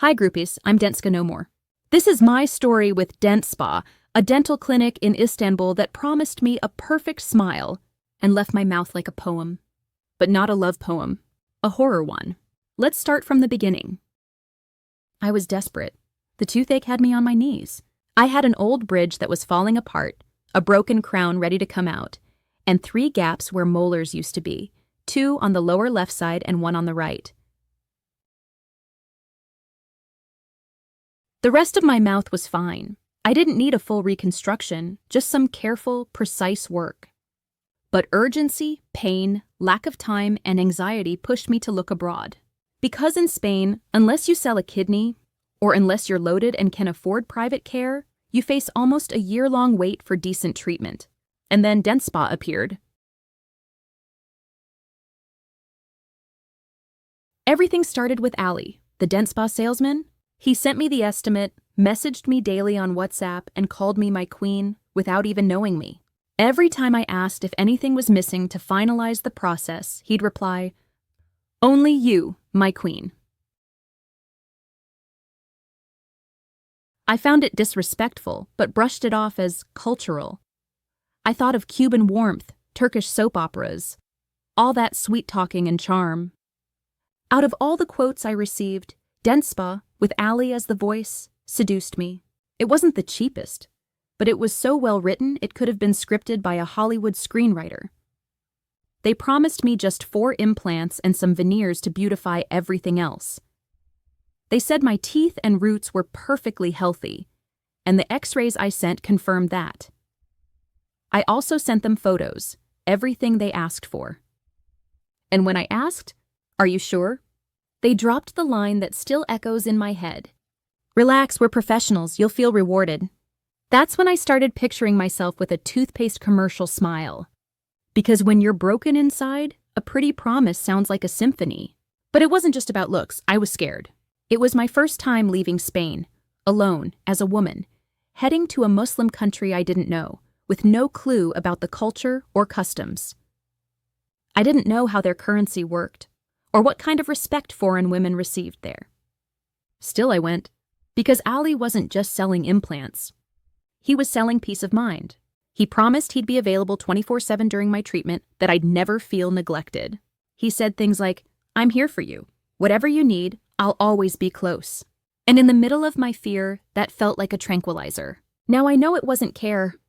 Hi groupies, I'm DentSka NoMore. This is my story with DentSpa, a dental clinic in Istanbul that promised me a perfect smile and left my mouth like a poem. But not a love poem, a horror one. Let's start from the beginning. I was desperate. The toothache had me on my knees. I had an old bridge that was falling apart, a broken crown ready to come out, and 3 gaps where molars used to be, 2 on the lower left side and 1 on the right. The rest of my mouth was fine. I didn't need a full reconstruction, just some careful, precise work. But urgency, pain, lack of time, and anxiety pushed me to look abroad. Because in Spain, unless you sell a kidney, or unless you're loaded and can afford private care, you face almost a year-long wait for decent treatment. And then DentSpa appeared. Everything started with Ali, the DentSpa salesman. He sent me the estimate, messaged me daily on WhatsApp, and called me my queen without even knowing me. Every time I asked if anything was missing to finalize the process, he'd reply, "Only you, my queen." I found it disrespectful, but brushed it off as cultural. I thought of Cuban warmth, Turkish soap operas, all that sweet-talking and charm. Out of all the quotes I received, DentSpa, with Ali as the voice, seduced me. It wasn't the cheapest, but it was so well written it could have been scripted by a Hollywood screenwriter. They promised me just 4 implants and some veneers to beautify everything else. They said my teeth and roots were perfectly healthy, and the x-rays I sent confirmed that. I also sent them photos, everything they asked for. And when I asked, "Are you sure?" they dropped the line that still echoes in my head. "Relax, we're professionals, you'll feel rewarded." That's when I started picturing myself with a toothpaste commercial smile. Because when you're broken inside, a pretty promise sounds like a symphony. But it wasn't just about looks, I was scared. It was my first time leaving Spain, alone, as a woman, heading to a Muslim country I didn't know, with no clue about the culture or customs. I didn't know how their currency worked, or what kind of respect foreign women received there. Still I went, because Ali wasn't just selling implants. He was selling peace of mind. He promised he'd be available 24/7 during my treatment, that I'd never feel neglected. He said things like, "I'm here for you. Whatever you need, I'll always be close." And in the middle of my fear, that felt like a tranquilizer. Now I know it wasn't care.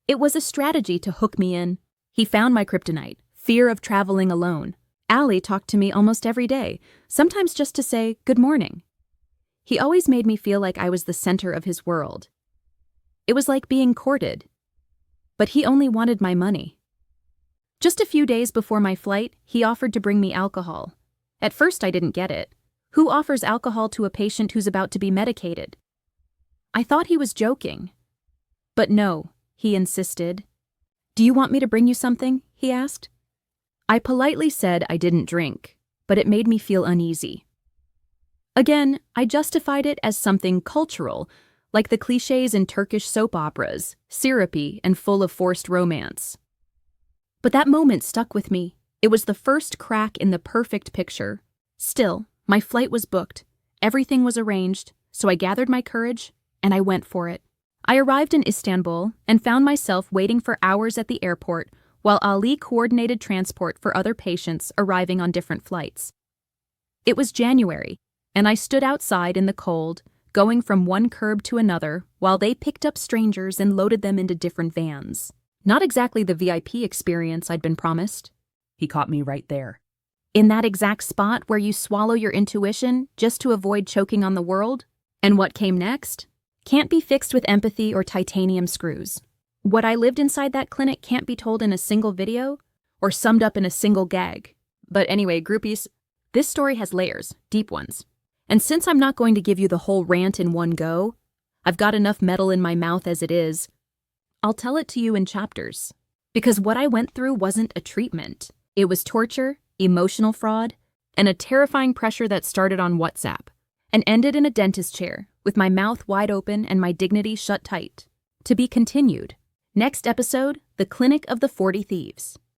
It was a strategy to hook me in. He found my kryptonite, fear of traveling alone. Ali talked to me almost every day, sometimes just to say good morning. He always made me feel like I was the center of his world. It was like being courted. But he only wanted my money. Just a few days before my flight, he offered to bring me alcohol. At first I didn't get it. Who offers alcohol to a patient who's about to be medicated? I thought he was joking. But no, he insisted. "Do you want me to bring you something?" he asked. I politely said I didn't drink, but it made me feel uneasy. Again, I justified it as something cultural, like the cliches in Turkish soap operas, syrupy and full of forced romance. But that moment stuck with me. It was the first crack in the perfect picture. Still, my flight was booked, everything was arranged, so I gathered my courage and I went for it. I arrived in Istanbul and found myself waiting for hours at the airport while Ali coordinated transport for other patients arriving on different flights. It was January, and I stood outside in the cold, going from one curb to another while they picked up strangers and loaded them into different vans. Not exactly the VIP experience I'd been promised. He caught me right there. In that exact spot where you swallow your intuition just to avoid choking on the world? And what came next? Can't be fixed with empathy or titanium screws. What I lived inside that clinic can't be told in a single video or summed up in a single gag. But anyway, groupies, this story has layers, deep ones. And since I'm not going to give you the whole rant in one go, I've got enough metal in my mouth as it is, I'll tell it to you in chapters. Because what I went through wasn't a treatment. It was torture, emotional fraud, and a terrifying pressure that started on WhatsApp and ended in a dentist chair with my mouth wide open and my dignity shut tight. To be continued. Next episode, The Clinic of the 40 Thieves.